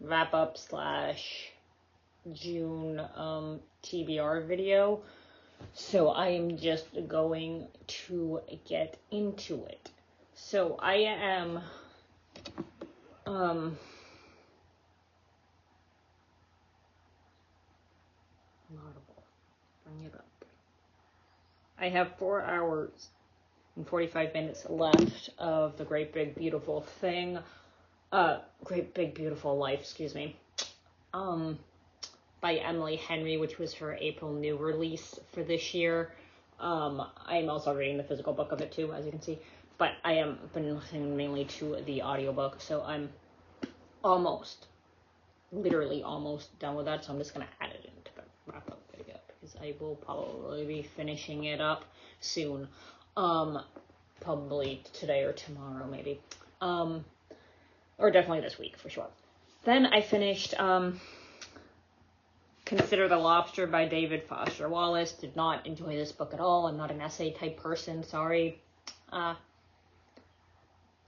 wrap-up / June TBR video. So I am just going to get into it. So I am Audible. Bring it up. I have 4 hours and 45 minutes left of The Great Big Beautiful Thing. Great Big Beautiful Life, excuse me. By Emily Henry, which was her April new release for this year. I'm also reading the physical book of it too, as you can see. But I am been listening mainly to the audiobook, so I'm literally almost done with that. So I'm just gonna add it into the wrap-up video because I will probably be finishing it up soon. Probably today or tomorrow, maybe. Or definitely this week for sure. Then I finished Consider the Lobster by David Foster Wallace. Did not enjoy this book at all. I'm not an essay type person. Sorry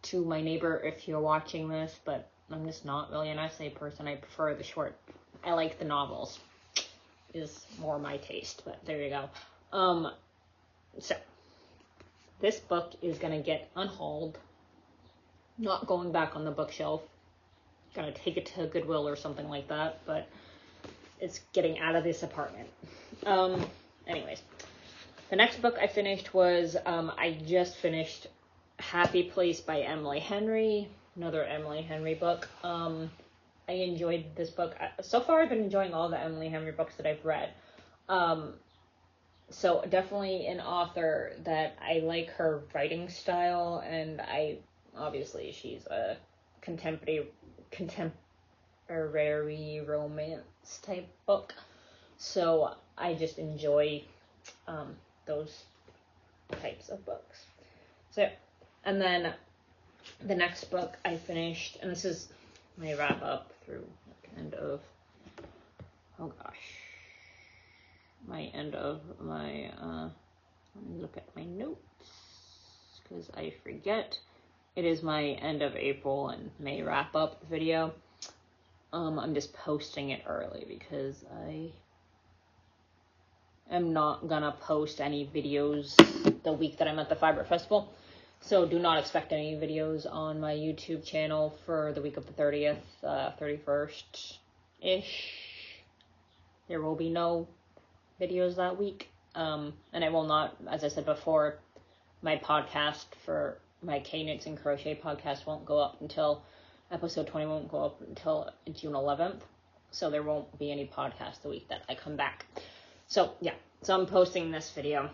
to my neighbor if you're watching this, but I'm just not really an essay person. I prefer the short. I like the novels. Is more my taste, but there you go. So this book is gonna get unhauled. Not going back on the bookshelf. Gonna take it to Goodwill or something like that, but it's getting out of this apartment. Anyways, the next book I finished was, I just finished Happy Place by Emily Henry, another Emily Henry book. I enjoyed this book. So far, I've been enjoying all the Emily Henry books that I've read. So definitely an author that I like her writing style, and obviously she's a contemporary romance type book, so I just enjoy those types of books. So, and then the next book I finished, and this is my wrap up through end of let me look at my notes because I forget. It is my end of April and May wrap up video. I'm just posting it early because I am not gonna post any videos the week that I'm at the Fiber Festival. So do not expect any videos on my YouTube channel for the week of the 30th, 31st-ish. There will be no videos that week. And I will not, as I said before, my podcast for my K-Knits and Crochet podcast won't go up until episode 20 won't go up until June 11th. So there won't be any podcast the week that I come back. So yeah, so I'm posting this video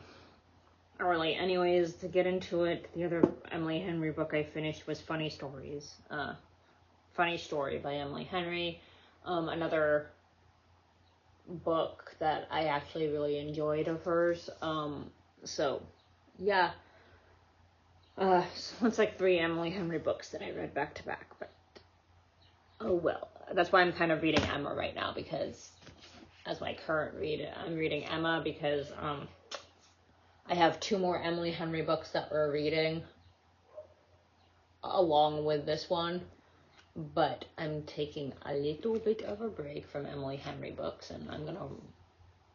early. Anyways, to get into it, the other Emily Henry book I finished was Funny Stories. Funny Story by Emily Henry. Another book that I actually really enjoyed of hers. So yeah. So it's like 3 Emily Henry books that I read back to back, but oh well. That's why I'm kind of reading Emma right now, because as my current read, I'm reading Emma because I have 2 more Emily Henry books that we're reading along with this one, but I'm taking a little bit of a break from Emily Henry books, and I'm gonna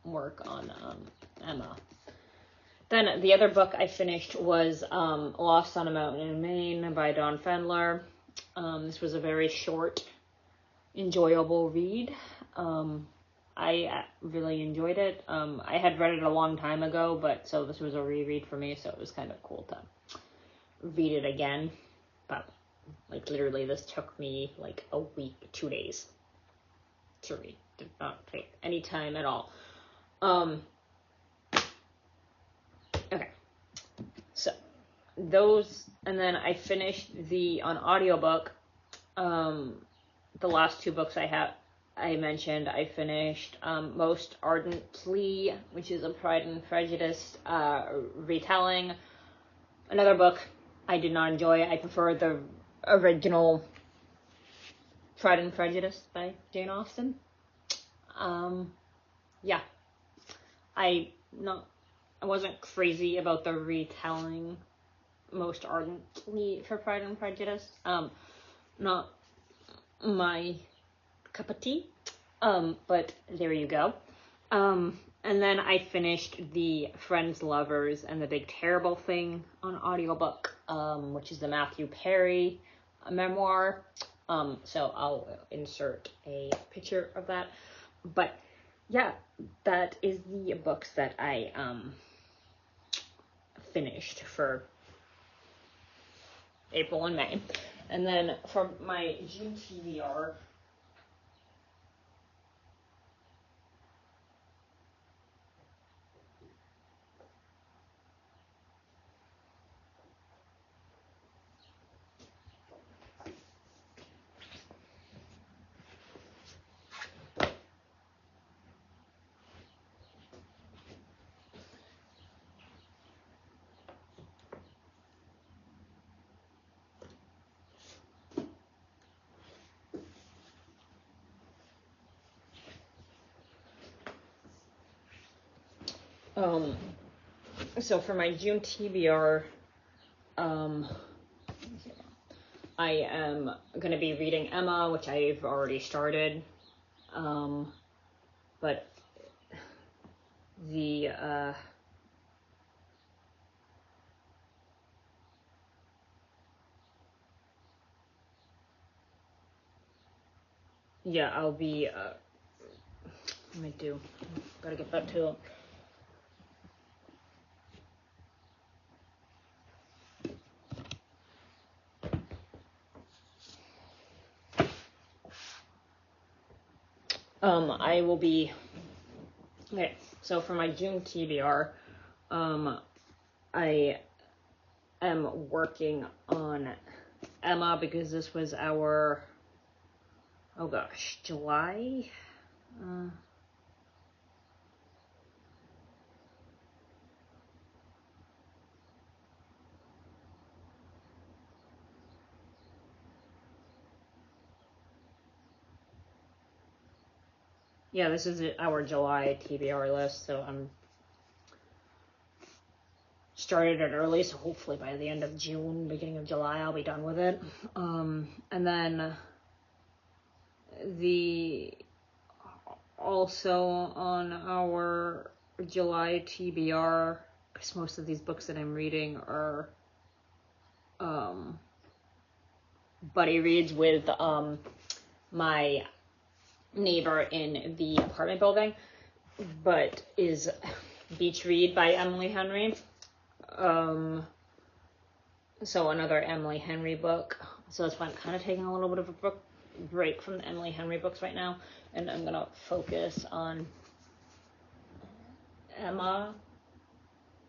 work on Emma. Then the other book I finished was Lost on a Mountain in Maine by Donn Fendler. This was a very short, enjoyable read. I really enjoyed it. I had read it a long time ago, but so this was a reread for me, so it was kind of cool to read it again. But like literally this took me like a week, 2 days to read. Did not take any time at all. Okay, so those, and then I finished on audiobook, the last 2 books I mentioned. I finished Most Ardently, which is a Pride and Prejudice retelling. Another book I did not enjoy. I prefer the original Pride and Prejudice by Jane Austen. Yeah, I wasn't crazy about the retelling Most Ardently for Pride and Prejudice. Not my cup of tea. But there you go. And then I finished the Friends, Lovers, and the Big Terrible Thing on audiobook, which is the Matthew Perry memoir. So I'll insert a picture of that. But yeah, that is the books that I finished for April and May. And then for my June TBR, so for my June TBR, I am going to be reading Emma, which I've already started, but the, yeah, I'll be, what am I do? Gotta get back to it. I will be, okay, so for my June TBR, I am working on Emma because this was our, oh gosh, July? Yeah, this is our July TBR list, so I'm started it early, so hopefully by the end of June, beginning of July, I'll be done with it. And then also on our July TBR, because most of these books that I'm reading are buddy reads with my neighbor in the apartment building, but is Beach Read by Emily Henry. So another Emily Henry book. So that's why I'm kind of taking a little bit of a break from the Emily Henry books right now, and I'm gonna focus on Emma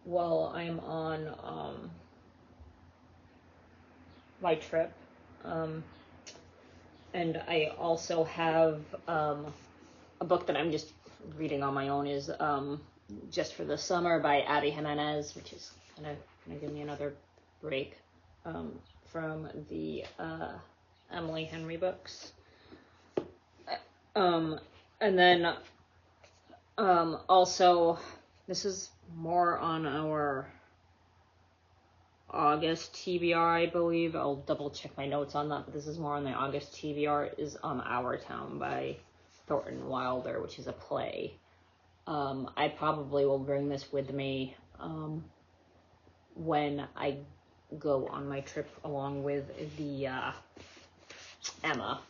while I'm on my trip. And I also have a book that I'm just reading on my own, is Just for the Summer by Abby Jimenez, which is kind of going to give me another break from the Emily Henry books. And then also, this is more on our August TBR, I believe. I'll double check my notes on that, but this is more on the August TBR, is Our Town by Thornton Wilder, which is a play. I probably will bring this with me when I go on my trip along with the Emma.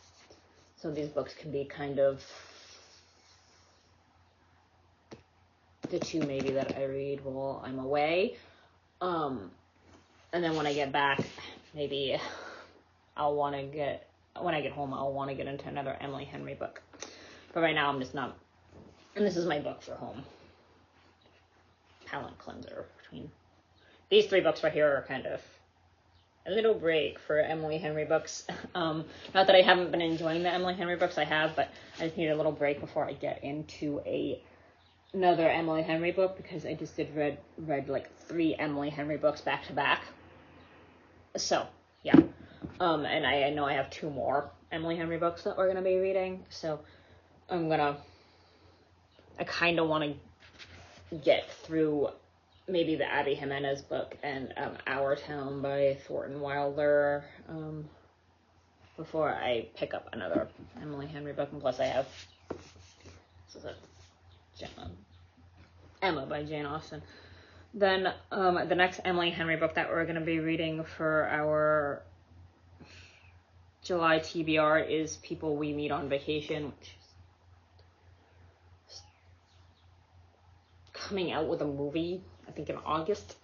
So these books can be kind of the two maybe that I read while I'm away. And then when I get back, maybe when I get home, I'll want to get into another Emily Henry book. But right now I'm just not, and this is my book for home. Palate cleanser between these three books right here are kind of a little break for Emily Henry books. Not that I haven't been enjoying the Emily Henry books, I have, but I just need a little break before I get into another Emily Henry book, because I just read like 3 Emily Henry books back to back. So yeah, and I know I have 2 more Emily Henry books that we're gonna be reading. So I kind of want to get through maybe the Abby Jimenez book and Our Town by Thornton Wilder before I pick up another Emily Henry book. And plus I have, this is Emma by Jane Austen. Then the next Emily Henry book that we're going to be reading for our July TBR is People We Meet on Vacation, which is coming out with a movie, I think in August.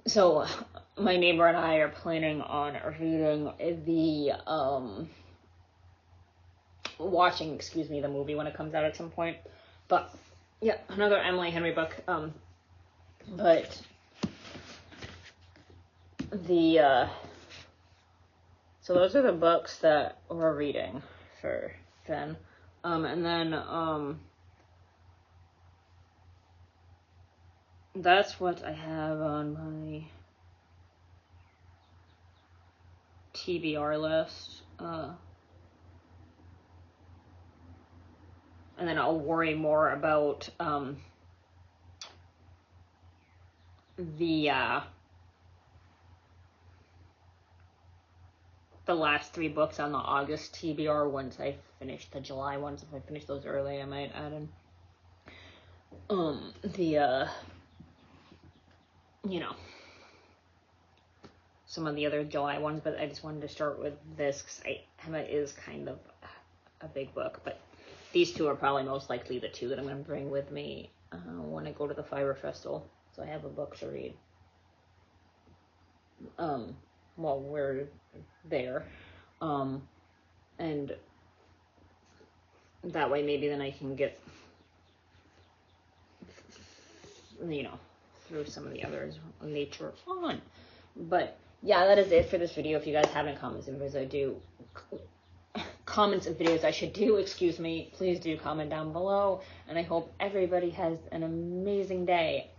So my neighbor and I are planning on reading watching the movie when it comes out at some point. But yeah, another Emily Henry book. But so those are the books that we're reading for then. And then that's what I have on my TBR list. And then I'll worry more about the last 3 books on the August TBR once I finish the July ones. If I finish those early, I might add in some of the other July ones, but I just wanted to start with this because Emma is kind of a big book, but these 2 are probably most likely the 2 that I'm going to bring with me when I go to the Fiber Festival, so I have a book to read while we're there, and that way maybe then I can get through some of the others later on. But yeah, that is it for this video. If you guys have any comments and videos I should do, please do comment down below, and I hope everybody has an amazing day.